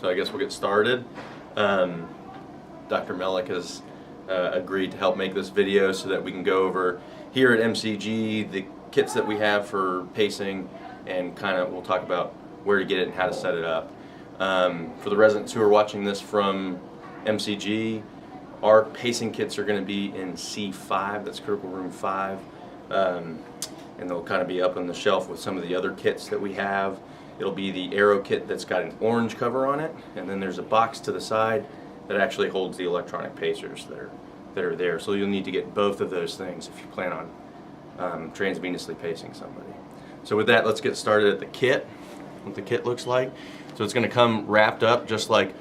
So I guess we'll get started. Dr. Mellick has agreed to help make this video so that we can go over here at MCG the kits that we have for pacing, and we'll talk about where to get it and how to set it up. For the residents who are watching this from MCG, our pacing kits are going to be in C5, that's critical room 5, and they'll kind of be up on the shelf with some of the other kits that we have. It'll be the Aero kit that's got an orange cover on it, and then there's a box to the side that actually holds the electronic pacers that are there. So you'll need to get both of those things if you plan on transvenously pacing somebody. So with that, let's get started at the kit, what the kit looks like. So it's going to come wrapped up just like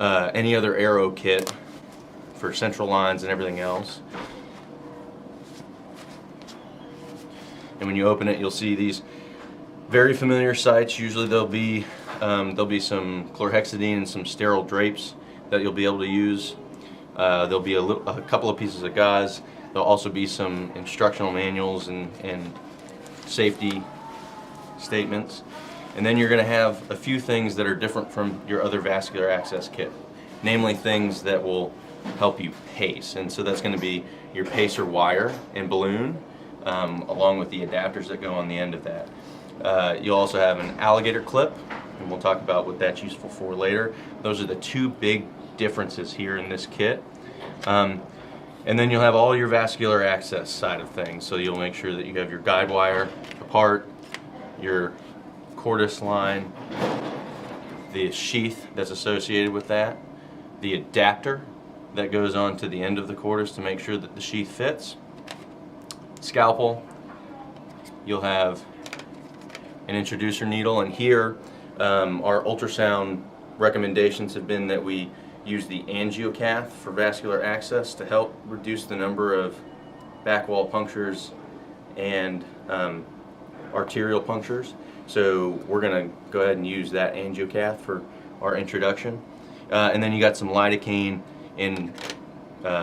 any other Aero kit for central lines and everything else. And when you open it, you'll see these very familiar sites. Usually there'll be some chlorhexidine and some sterile drapes that you'll be able to use. There'll be a couple of pieces of gauze. There'll also be some instructional manuals and safety statements. And then you're going to have a few things that are different from your other vascular access kit, namely things that will help you pace. And so that's going to be your pacer wire and balloon, along with the adapters that go on the end of that. You'll also have an alligator clip, and we'll talk about what that's useful for later. Those are the two big differences here in this kit. And then you'll have all your vascular access side of things. So you'll make sure that you have your guide wire apart, your cordis line, the sheath that's associated with that, the adapter that goes on to the end of the cordis to make sure that the sheath fits, scalpel, you'll have an introducer needle, and here our ultrasound recommendations have been that we use the angiocath for vascular access to help reduce the number of back wall punctures and arterial punctures. So we're going to go ahead and use that angiocath for our introduction. And then you got some lidocaine in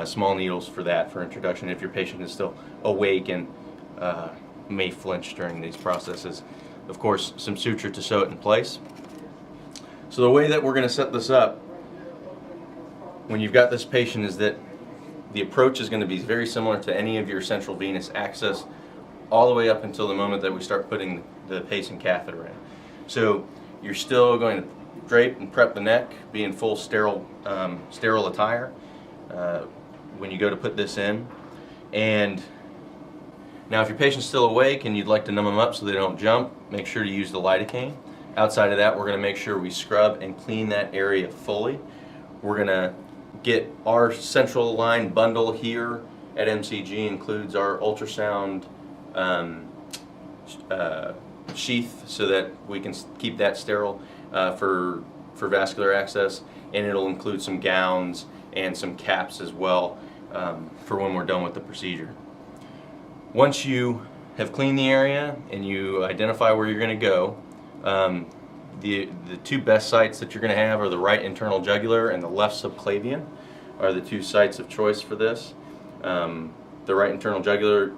small needles for that, for introduction, if your patient is still awake and may flinch during these processes. Of course, some suture to sew it in place. So the way that we're going to set this up when you've got this patient is that the approach is going to be very similar to any of your central venous access, all the way up until the moment that we start putting the pacing catheter in. So you're still going to drape and prep the neck, be in full sterile attire when you go to put this in. And now if your patient's still awake and you'd like to numb them up so they don't jump, make sure to use the lidocaine. Outside of that, we're going to make sure we scrub and clean that area fully. We're going to get our central line bundle here at MCG, includes our ultrasound sheath so that we can keep that sterile for vascular access, and it'll include some gowns and some caps as well for when we're done with the procedure. Once you have cleaned the area and you identify where you're going to go, the two best sites that you're going to have are the right internal jugular and the left subclavian are the two sites of choice for this. The right internal jugular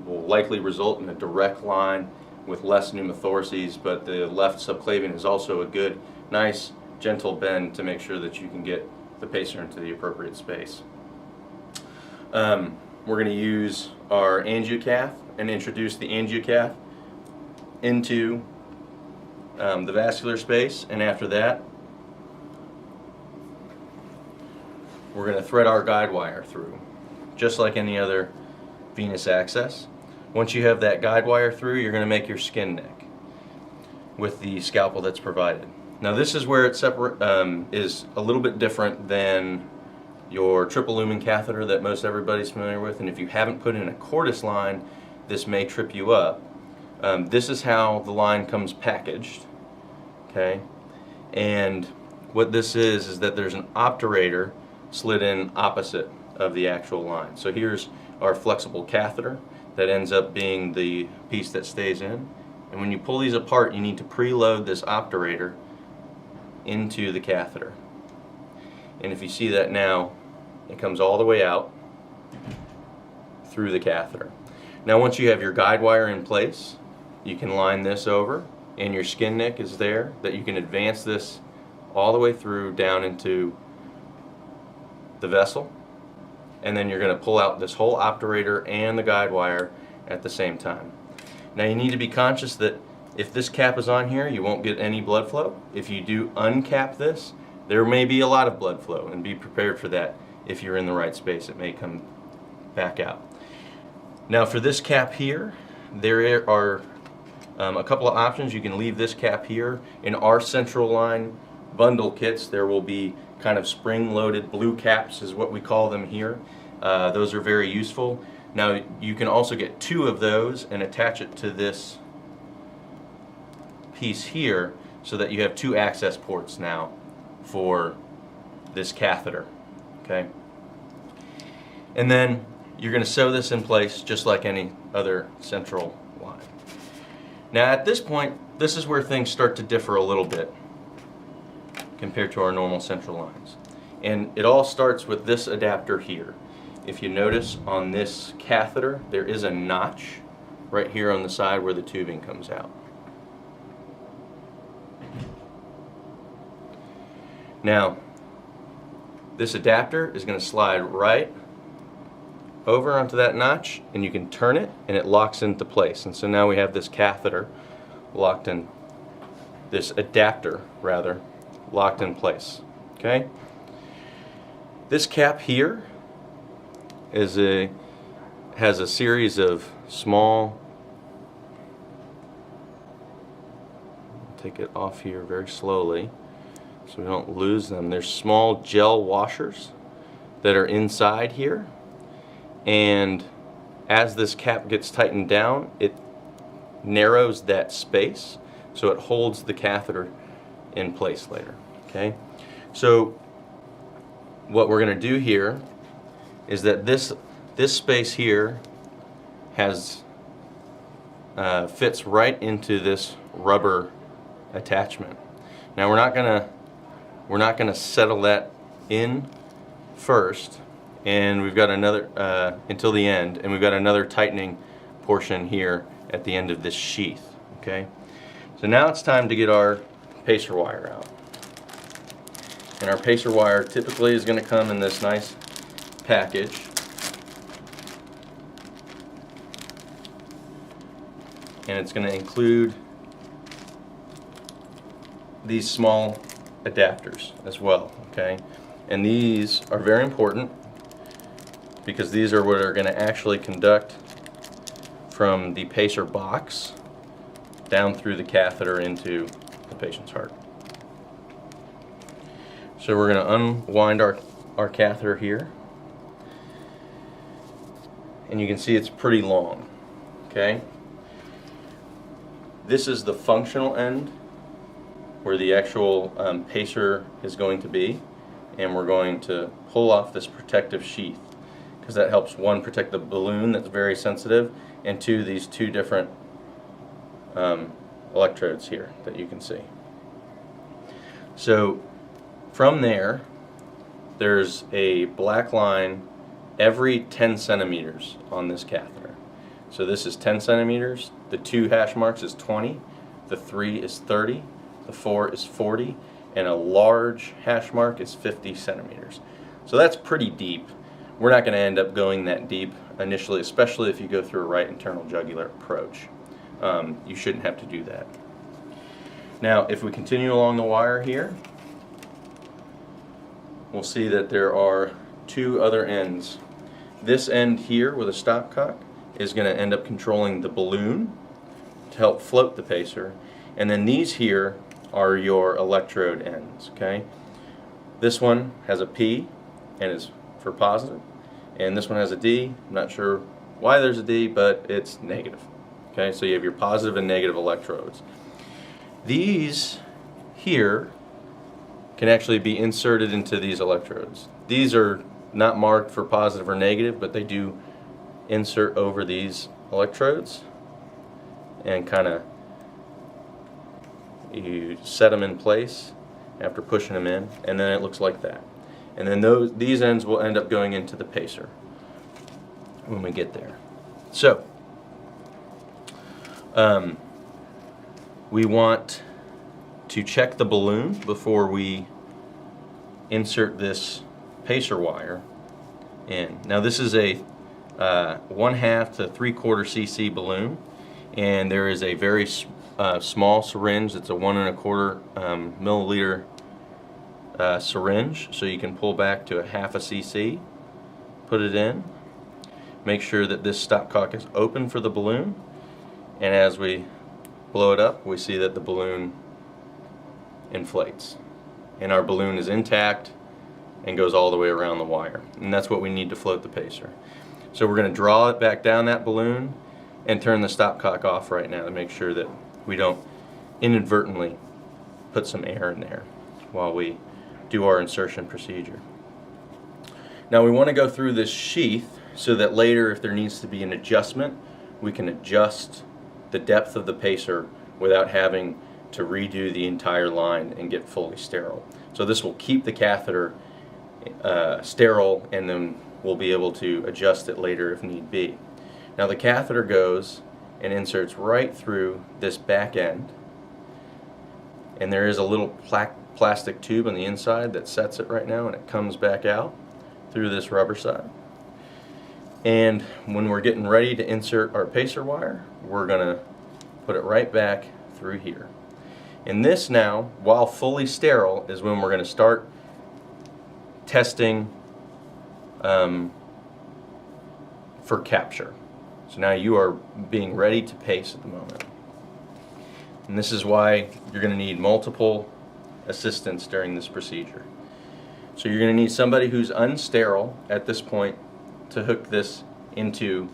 will likely result in a direct line with less pneumothoraces, but the left subclavian is also a good, nice, gentle bend to make sure that you can get the pacer into the appropriate space. We're going to use our angiocath and introduce the angiocath into the vascular space, and after that we're going to thread our guide wire through, just like any other venous access. Once you have that guide wire through, you're going to make your skin neck with the scalpel that's provided. Now this is where it is a little bit different than your triple lumen catheter that most everybody's familiar with, and if you haven't put in a cordis line, this may trip you up. This is how the line comes packaged, okay? And what this is that there's an obturator slid in opposite of the actual line. So here's our flexible catheter that ends up being the piece that stays in. And when you pull these apart, you need to preload this obturator into the catheter. And if you see that now, it comes all the way out through the catheter. Now once you have your guide wire in place, you can line this over, and your skin neck is there, that you can advance this all the way through down into the vessel, and then you're going to pull out this whole obturator and the guide wire at the same time. Now you need to be conscious that if this cap is on here, you won't get any blood flow. If you do uncap this, there may be a lot of blood flow, and be prepared for that. If you're in the right space, it may come back out. Now for this cap here, there are a couple of options. You can leave this cap here. In our central line bundle kits, there will be kind of spring-loaded blue caps is what we call them here. Those are very useful. Now you can also get 2 of those and attach it to this piece here so that you have 2 access ports now for this catheter. Okay? And then you're going to sew this in place just like any other central line. Now at this point, this is where things start to differ a little bit compared to our normal central lines. And it all starts with this adapter here. If you notice on this catheter, there is a notch right here on the side where the tubing comes out. Now, this adapter is going to slide right over onto that notch, and you can turn it and it locks into place. And so now we have this catheter locked in, this adapter rather, locked in place. Okay? This cap here has a series of small, take it off here very slowly so we don't lose them. There's small gel washers that are inside here, and as this cap gets tightened down, it narrows that space so it holds the catheter in place later. Okay, so what we're going to do here is that this space here has fits right into this rubber attachment. Now we're not gonna settle that in first, and we've got another until the end, and we've got another tightening portion here at the end of this sheath. Okay, so now it's time to get our pacer wire out. And our pacer wire typically is going to come in this nice package. And it's going to include these small adapters as well, okay? And these are very important because these are what are going to actually conduct from the pacer box down through the catheter into the patient's heart. So we're going to unwind our catheter here, and you can see it's pretty long. Okay, this is the functional end where the actual pacer is going to be, and we're going to pull off this protective sheath because that helps, 1, protect the balloon that's very sensitive, and 2, these 2 different electrodes here that you can see. So from there, there's a black line every 10 centimeters on this catheter. So this is 10 centimeters, the 2 hash marks is 20, the 3 is 30, the 4 is 40, and a large hash mark is 50 centimeters. So that's pretty deep. We're not going to end up going that deep initially, especially if you go through a right internal jugular approach. You shouldn't have to do that. Now, if we continue along the wire here, we'll see that there are 2 other ends. This end here with a stopcock is going to end up controlling the balloon to help float the pacer, and then these here are your electrode ends. Okay, this one has a P and is for positive, and this one has a D. I'm not sure why there's a D, but it's negative. Okay, so you have your positive and negative electrodes. These here can actually be inserted into these electrodes. These are not marked for positive or negative, but they do insert over these electrodes, and kind of you set them in place after pushing them in, and then it looks like that. And then these ends will end up going into the pacer when we get there. So we want to check the balloon before we insert this pacer wire in. Now this is a 1/2 to 3/4 cc balloon, and there is a very small syringe that's a 1 1/4 milliliter syringe, so you can pull back to a 1/2 cc, put it in, make sure that this stopcock is open for the balloon, and as we blow it up we see that the balloon inflates and our balloon is intact and goes all the way around the wire, and that's what we need to float the pacer. So we're going to draw it back down that balloon and turn the stopcock off right now to make sure that we don't inadvertently put some air in there while we do our insertion procedure. Now we want to go through this sheath so that later, if there needs to be an adjustment, we can adjust the depth of the pacer without having to redo the entire line and get fully sterile. So this will keep the catheter sterile, and then we'll be able to adjust it later if need be. Now the catheter goes and inserts right through this back end, and there is a little plastic tube on the inside that sets it right now, and it comes back out through this rubber side. And when we're getting ready to insert our pacer wire, we're going to put it right back through here. And this now, while fully sterile, is when we're going to start testing for capture. So now you are being ready to pace at the moment. And this is why you're going to need multiple assistants during this procedure. So you're going to need somebody who's unsterile at this point to hook this into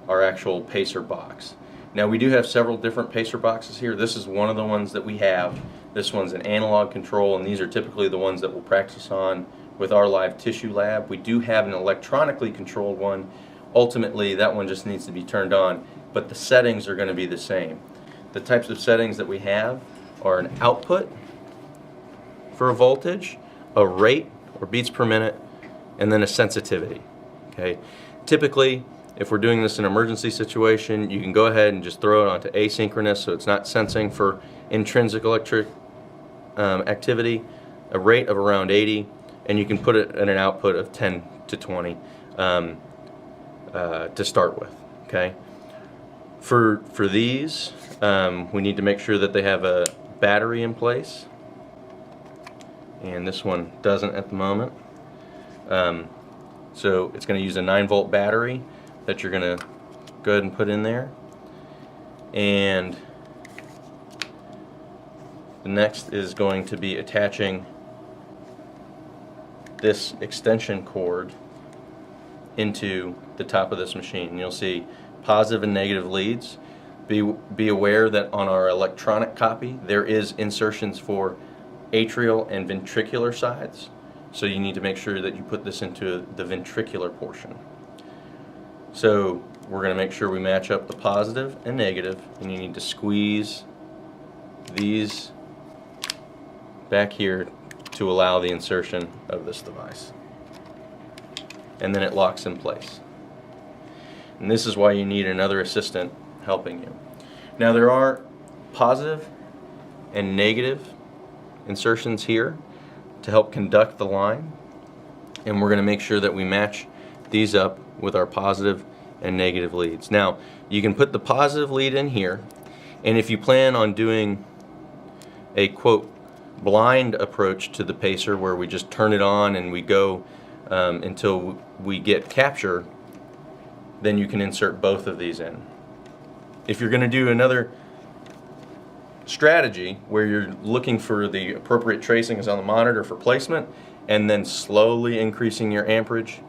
our actual pacer box. Now we do have several different pacer boxes here. This is one of the ones that we have. This one's an analog control, and these are typically the ones that we'll practice on with our live tissue lab. We do have an electronically controlled one. Ultimately, that one just needs to be turned on, but the settings are going to be the same. The types of settings that we have are an output for a voltage, a rate or beats per minute, and then a sensitivity. Okay. Typically, if we're doing this in an emergency situation, you can go ahead and just throw it onto asynchronous, so it's not sensing for intrinsic electric activity, a rate of around 80, and you can put it at an output of 10 to 20 to start with. Okay. For these, we need to make sure that they have a battery in place, and this one doesn't at the moment. So it's going to use a 9-volt battery that you're going to go ahead and put in there. And the next is going to be attaching this extension cord into the top of this machine. And you'll see positive and negative leads. Be aware that on our electronic copy there is insertions for atrial and ventricular sides. So you need to make sure that you put this into the ventricular portion. So we're going to make sure we match up the positive and negative, and you need to squeeze these back here to allow the insertion of this device. And then it locks in place. And this is why you need another assistant helping you. Now there are positive and negative insertions here to help conduct the line, and we're going to make sure that we match these up with our positive and negative leads. Now you can put the positive lead in here, and if you plan on doing a quote blind approach to the pacer where we just turn it on and we go until we get capture, then you can insert both of these in. If you're going to do another strategy where you're looking for the appropriate tracings on the monitor for placement and then slowly increasing your amperage,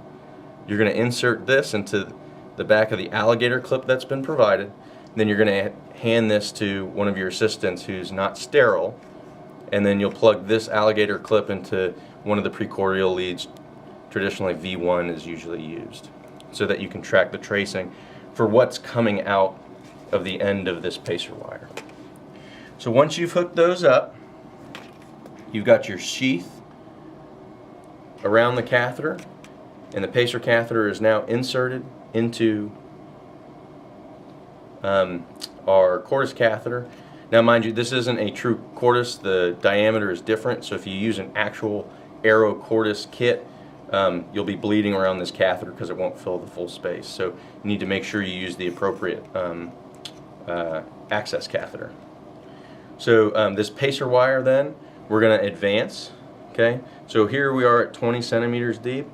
you're going to insert this into the back of the alligator clip that's been provided. Then you're going to hand this to one of your assistants who's not sterile, and then you'll plug this alligator clip into one of the precordial leads. Traditionally V1 is usually used, so that you can track the tracing for what's coming out of the end of this pacer wire. So once you've hooked those up, you've got your sheath around the catheter, and the pacer catheter is now inserted into our Cordis catheter. Now mind you, this isn't a true cordis, the diameter is different, so if you use an actual Aero cordis kit, you'll be bleeding around this catheter because it won't fill the full space. So you need to make sure you use the appropriate access catheter. So this pacer wire then, we're going to advance. Okay, so here we are at 20 centimeters deep,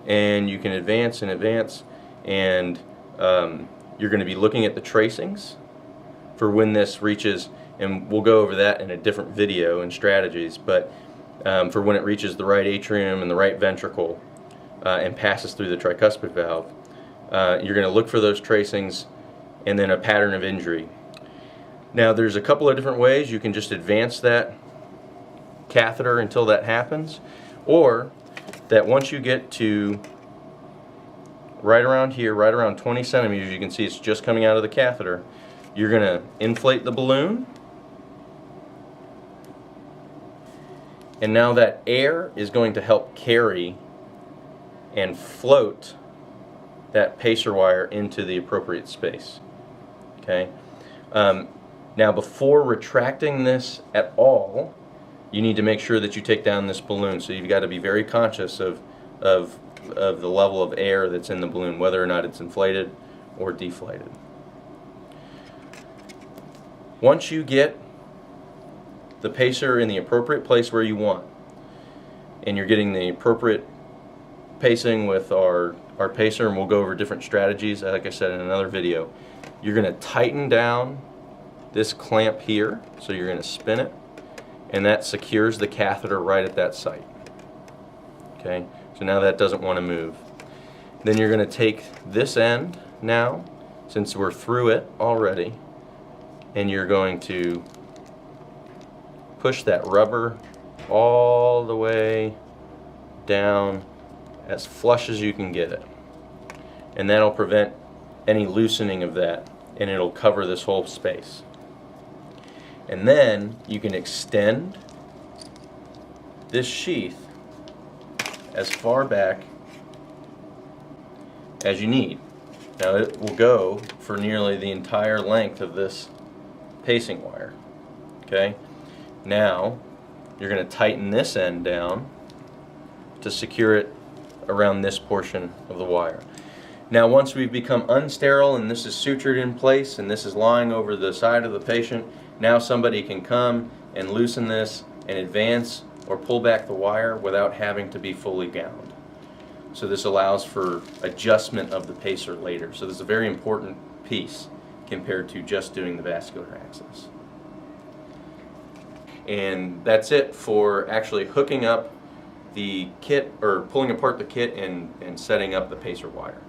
and you can advance and advance, and you're going to be looking at the tracings for when this reaches, and we'll go over that in a different video and strategies, but for when it reaches the right atrium and the right ventricle and passes through the tricuspid valve, you're going to look for those tracings and then a pattern of injury. Now there's a couple of different ways you can just advance that catheter until that happens, or that once you get to right around here, right around 20 centimeters, you can see it's just coming out of the catheter, you're going to inflate the balloon, and now that air is going to help carry and float that pacer wire into the appropriate space. Okay. Now before retracting this at all, you need to make sure that you take down this balloon. So you've got to be very conscious of the level of air that's in the balloon, whether or not it's inflated or deflated. Once you get the pacer in the appropriate place where you want, and you're getting the appropriate pacing with our pacer, and we'll go over different strategies, like I said in another video, you're going to tighten down this clamp here, so you're going to spin it, and that secures the catheter right at that site. Okay, so now that doesn't want to move. Then you're going to take this end now, since we're through it already, and you're going to push that rubber all the way down as flush as you can get it. And that'll prevent any loosening of that, and it'll cover this whole space. And then you can extend this sheath as far back as you need. Now it will go for nearly the entire length of this pacing wire. Okay? Now you're going to tighten this end down to secure it around this portion of the wire. Now once we've become unsterile and this is sutured in place and this is lying over the side of the patient, now somebody can come and loosen this and advance or pull back the wire without having to be fully gowned. So this allows for adjustment of the pacer later. So this is a very important piece compared to just doing the vascular access. And that's it for actually hooking up the kit, or pulling apart the kit and setting up the pacer wire.